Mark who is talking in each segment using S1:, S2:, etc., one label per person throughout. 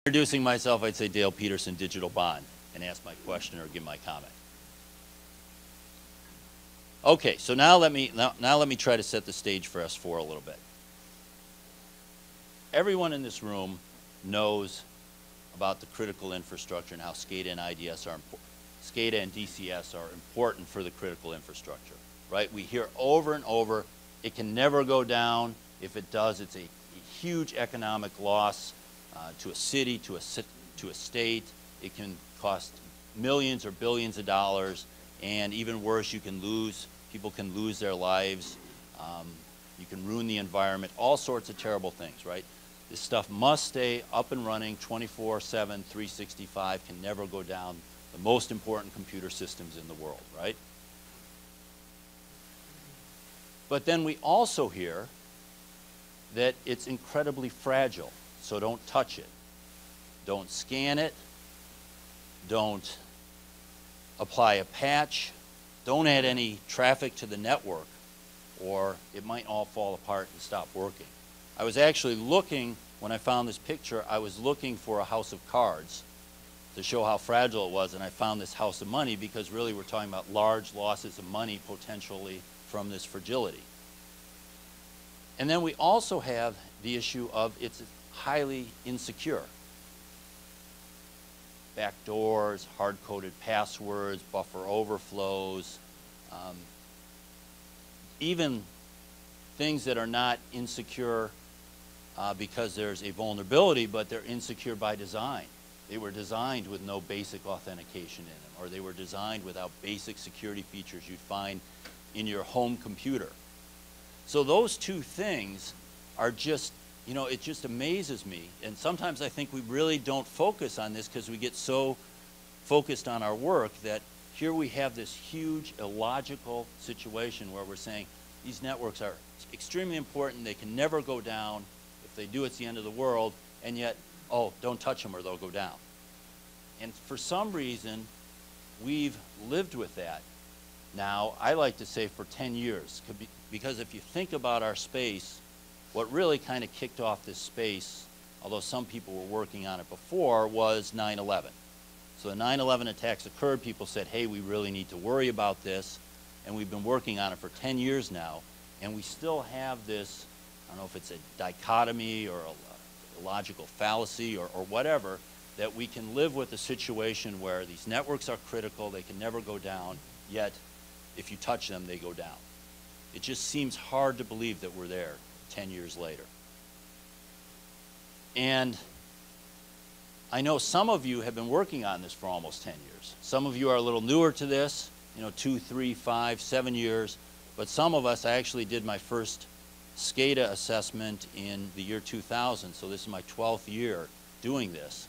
S1: Introducing myself, I'd say Dale Peterson, Digital Bond, and ask my question or give my comment. Okay, so now let me try to set the stage for S4 a little bit. Everyone in this room knows about the critical infrastructure and how SCADA and SCADA and DCS are important for the critical infrastructure, right? We hear over and over, it can never go down. If it does, it's a huge economic loss to a city, to a state. It can cost millions or billions of dollars, and even worse, people can lose their lives. You can ruin the environment, all sorts of terrible things, right? This stuff must stay up and running 24/7, 365, can never go down. The most important computer systems in the world, right? But then we also hear that it's incredibly fragile, so don't touch it. Don't scan it. Don't apply a patch. Don't add any traffic to the network, or it might all fall apart and stop working. I was actually looking, when I found this picture, I was looking for a house of cards to show how fragile it was, and I found this house of money because really we're talking about large losses of money potentially from this fragility. And then we also have the issue of it's highly insecure. Backdoors, hard-coded passwords, buffer overflows, even things that are not insecure because there's a vulnerability, but they're insecure by design. They were designed with no basic authentication in them, or they were designed without basic security features you'd find in your home computer. So those two things are just, you know, it just amazes me. And sometimes I think we really don't focus on this because we get so focused on our work that here we have this huge illogical situation where we're saying these networks are extremely important, they can never go down. If they do, it's the end of the world, and yet, oh, don't touch them or they'll go down. And for some reason, we've lived with that now, I like to say for 10 years, because if you think about our space, what really kind of kicked off this space, although some people were working on it before, was 9/11. So the 9/11 attacks occurred, people said, hey, we really need to worry about this, and we've been working on it for 10 years now, and we still have this, I don't know if it's a dichotomy or a logical fallacy or whatever, that we can live with a situation where these networks are critical, they can never go down, yet if you touch them, they go down. It just seems hard to believe that we're there 10 years later. And I know some of you have been working on this for almost 10 years. Some of you are a little newer to this, 2, 3, 5, 7 years, but some of us, I actually did my first SCADA assessment in the year 2000, so this is my 12th year doing this.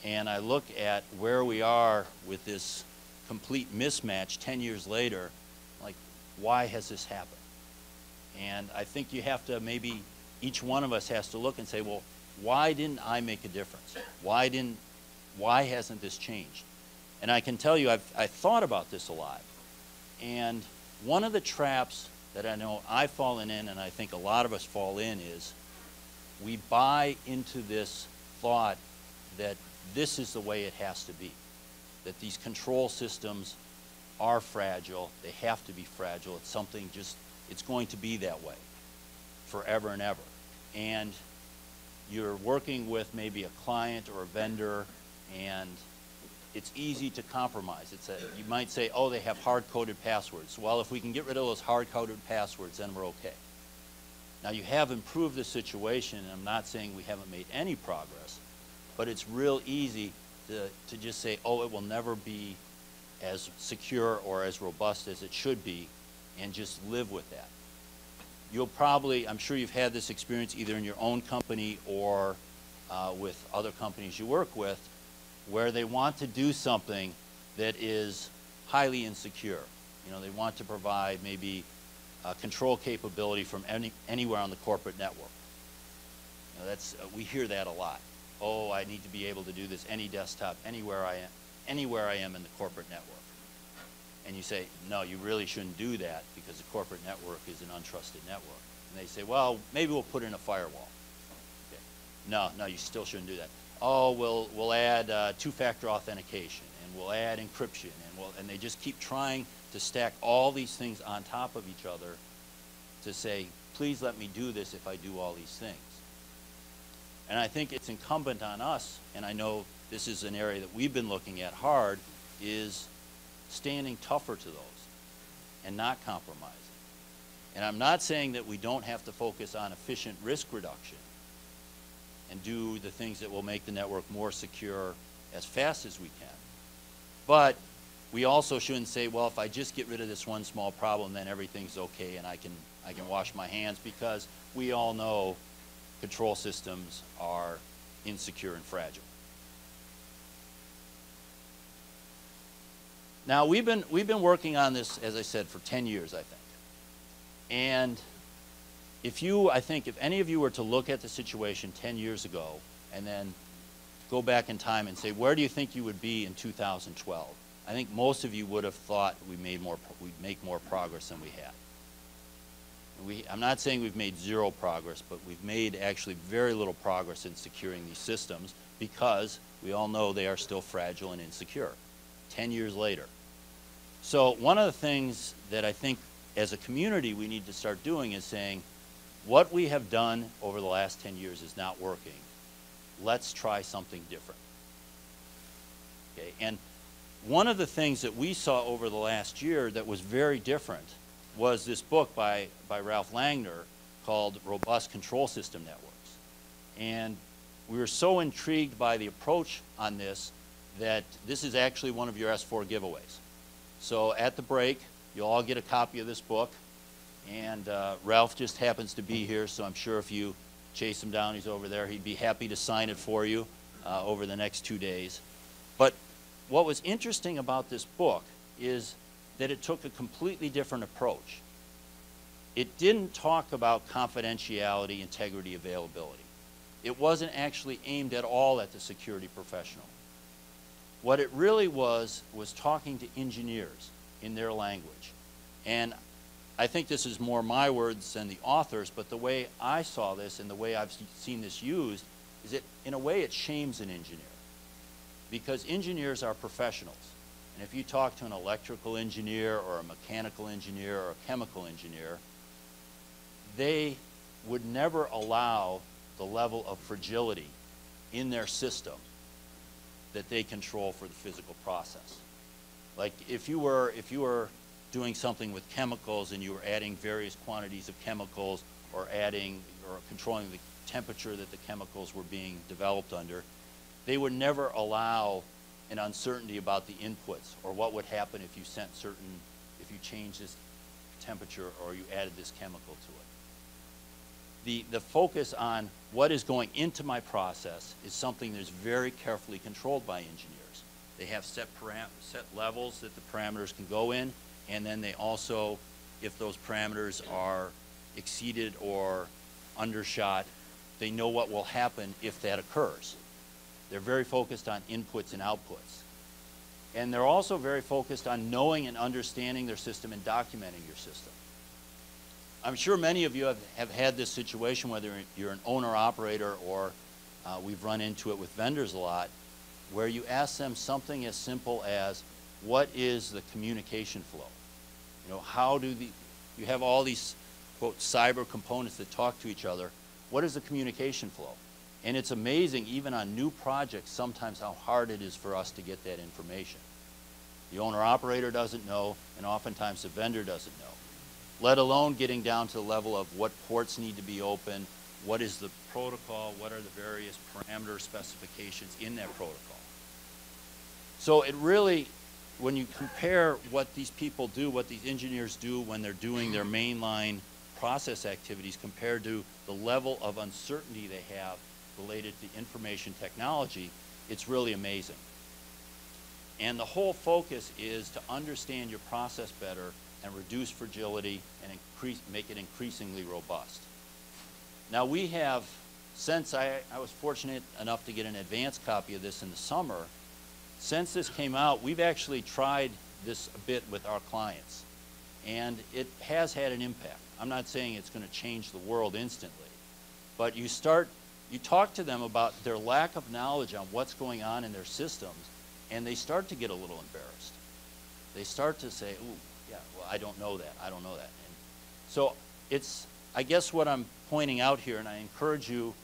S1: And I look at where we are with this complete mismatch 10 years later, like, why has this happened? And I think you have to, maybe each one of us has to look and say, well, why didn't I make a difference? Why hasn't this changed? And I can tell you, I've thought about this a lot. And one of the traps that I know I've fallen in, and I think a lot of us fall in, is we buy into this thought that this is the way it has to be, that these control systems are fragile, they have to be fragile, it's something just, it's going to be that way forever and ever. And you're working with maybe a client or a vendor, and it's easy to compromise. You might say, oh, they have hard-coded passwords. Well, if we can get rid of those hard-coded passwords, then we're okay. Now, you have improved the situation, and I'm not saying we haven't made any progress, but it's real easy to just say, oh, it will never be as secure or as robust as it should be, and just live with that. You'll probably, I'm sure you've had this experience either in your own company or with other companies you work with, where they want to do something that is highly insecure. They want to provide maybe control capability from anywhere on the corporate network. We hear that a lot. Oh, I need to be able to do this any desktop, anywhere I am in the corporate network. And you say, no, you really shouldn't do that because the corporate network is an untrusted network. And they say, well, maybe we'll put in a firewall. Okay. No, you still shouldn't do that. oh, we'll add two-factor authentication, and we'll add encryption, and they just keep trying to stack all these things on top of each other to say, please let me do this if I do all these things. And I think it's incumbent on us, and I know this is an area that we've been looking at hard, is standing tougher to those and not compromising. And I'm not saying that we don't have to focus on efficient risk reduction and do the things that will make the network more secure as fast as we can. But we also shouldn't say, well, if I just get rid of this one small problem, then everything's okay and I can wash my hands, because we all know control systems are insecure and fragile. Now, we've been working on this, as I said, for 10 years, I think. And if any of you were to look at the situation 10 years ago and then go back in time and say, where do you think you would be in 2012? I think most of you would have thought we'd make more progress than we had. I'm not saying we've made zero progress, but we've made actually very little progress in securing these systems, because we all know they are still fragile and insecure 10 years later. So one of the things that I think as a community we need to start doing is saying, what we have done over the last 10 years is not working. Let's try something different. Okay? And one of the things that we saw over the last year that was very different was this book by Ralph Langner called Robust Control System Networks. And we were so intrigued by the approach on this that this is actually one of your S4 giveaways. So at the break, you'll all get a copy of this book. And Ralph just happens to be here, so I'm sure if you chase him down, he's over there, he'd be happy to sign it for you over the next 2 days. But what was interesting about this book is that it took a completely different approach. It didn't talk about confidentiality, integrity, availability. It wasn't actually aimed at all at the security professional. What it really was talking to engineers in their language. And I think this is more my words than the author's, but the way I saw this and the way I've seen this used is that in a way it shames an engineer, because engineers are professionals. And if you talk to an electrical engineer or a mechanical engineer or a chemical engineer, they would never allow the level of fragility in their system that they control for the physical process. Like if you were doing something with chemicals and you were adding various quantities of chemicals or controlling the temperature that the chemicals were being developed under, they would never allow an uncertainty about the inputs or what would happen if you changed this temperature or you added this chemical to it. The focus on what is going into my process is something that's very carefully controlled by engineers. They have set levels that the parameters can go in, and then they also, if those parameters are exceeded or undershot, they know what will happen if that occurs. They're very focused on inputs and outputs. And they're also very focused on knowing and understanding their system and documenting your system. I'm sure many of you have had this situation, whether you're an owner-operator or we've run into it with vendors a lot, where you ask them something as simple as, what is the communication flow? You know, you have all these, quote, cyber components that talk to each other. What is the communication flow? And it's amazing, even on new projects, sometimes how hard it is for us to get that information. The owner-operator doesn't know, and oftentimes the vendor doesn't know, let alone getting down to the level of what ports need to be open, what is the protocol, what are the various parameter specifications in that protocol. So it really, when you compare what these people do, what these engineers do when they're doing their mainline process activities compared to the level of uncertainty they have related to information technology, it's really amazing. And the whole focus is to understand your process better and reduce fragility and make it increasingly robust. Now we have, since I was fortunate enough to get an advanced copy of this in the summer, since this came out, we've actually tried this a bit with our clients. And it has had an impact. I'm not saying it's going to change the world instantly, but you start you talk to them about their lack of knowledge on what's going on in their systems, and they start to get a little embarrassed. They start to say, ooh, yeah, well, I don't know that, I don't know that. And so it's, I guess what I'm pointing out here, and I encourage you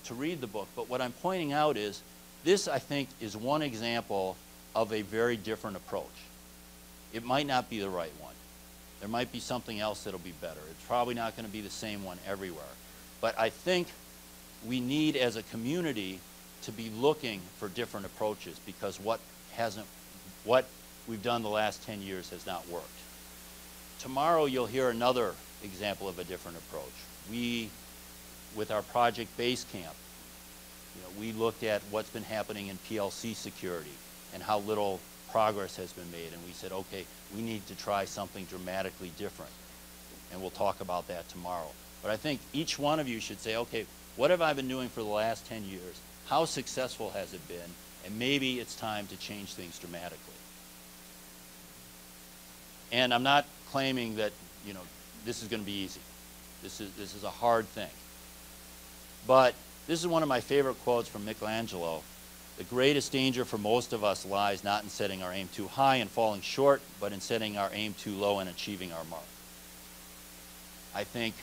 S1: to read the book, but what I'm pointing out is, this, I think, is one example of a very different approach. It might not be the right one. There might be something else that'll be better. It's probably not going to be the same one everywhere. But I think we need, as a community, to be looking for different approaches, because what we've done the last 10 years has not worked. Tomorrow you'll hear another example of a different approach. We, with our Project Basecamp, we looked at what's been happening in PLC security and how little progress has been made, and we said, okay, we need to try something dramatically different. And we'll talk about that tomorrow. But I think each one of you should say, okay, what have I been doing for the last 10 years? How successful has it been? And maybe it's time to change things dramatically. And I'm not claiming that, this is going to be easy. This is a hard thing. But this is one of my favorite quotes from Michelangelo. The greatest danger for most of us lies not in setting our aim too high and falling short, but in setting our aim too low and achieving our mark. I think,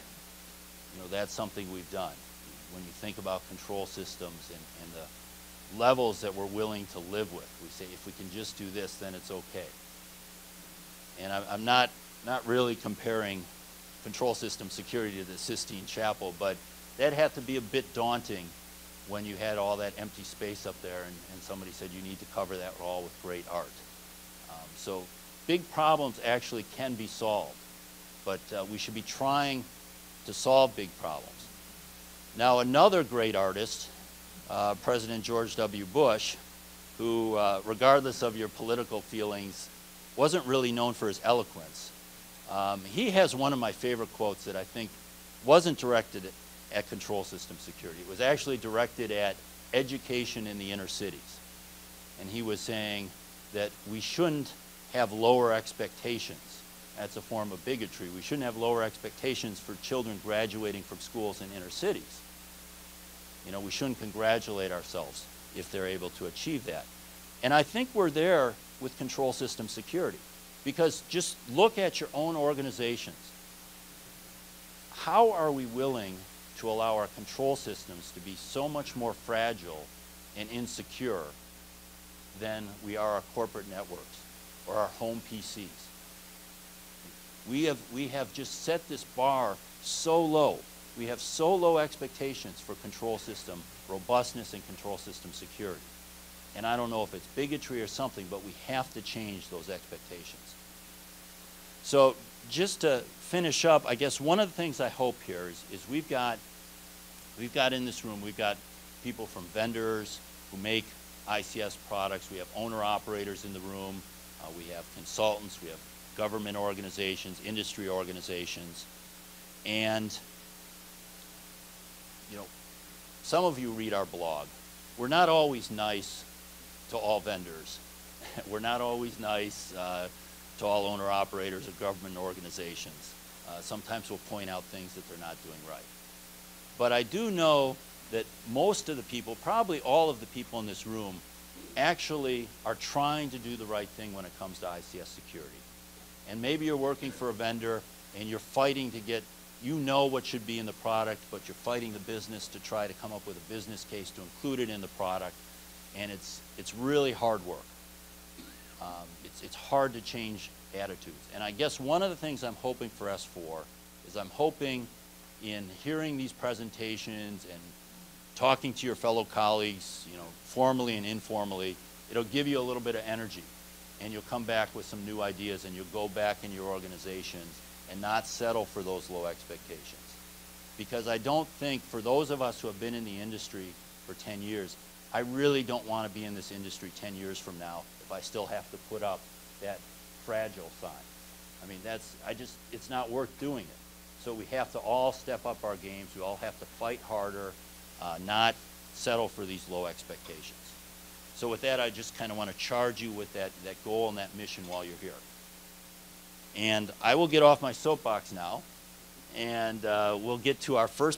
S1: that's something we've done. When you think about control systems and the levels that we're willing to live with, we say, if we can just do this, then it's okay. And I'm not really comparing control system security to the Sistine Chapel, but that had to be a bit daunting when you had all that empty space up there and somebody said you need to cover that all with great art. So big problems actually can be solved, but we should be trying to solve big problems. Now, another great artist, President George W. Bush, who, regardless of your political feelings, wasn't really known for his eloquence. He has one of my favorite quotes that I think wasn't directed at control system security. It was actually directed at education in the inner cities. And he was saying that we shouldn't have lower expectations. That's a form of bigotry. We shouldn't have lower expectations for children graduating from schools in inner cities. We shouldn't congratulate ourselves if they're able to achieve that. And I think we're there with control system security, because just look at your own organizations. How are we willing to allow our control systems to be so much more fragile and insecure than we are our corporate networks or our home PCs? We have just set this bar so low. We have so low expectations for control system robustness and control system security. And I don't know if it's bigotry or something, but we have to change those expectations. So just to finish up, I guess one of the things I hope here is we've got in this room, we've got people from vendors who make ICS products. We have owner-operators in the room. We have consultants. We have government organizations, industry organizations. And, some of you read our blog. We're not always nice to all vendors. We're not always nice to all owner-operators or government organizations. Sometimes we'll point out things that they're not doing right. But I do know that most of the people, probably all of the people in this room, actually are trying to do the right thing when it comes to ICS security. And maybe you're working for a vendor and you're fighting to get, what should be in the product, but you're fighting the business to try to come up with a business case to include it in the product. And it's really hard work. It's hard to change attitudes. And I guess one of the things I'm hoping for S4 is I'm hoping in hearing these presentations and talking to your fellow colleagues, formally and informally, it'll give you a little bit of energy, and you'll come back with some new ideas, and you'll go back in your organizations and not settle for those low expectations. Because I don't think, for those of us who have been in the industry for 10 years, I really don't want to be in this industry 10 years from now if I still have to put up that fragile sign. I mean, it's not worth doing it. So we have to all step up our games. We all have to fight harder, not settle for these low expectations. So with that, I just kind of want to charge you with that goal and that mission while you're here. And I will get off my soapbox now, and we'll get to our first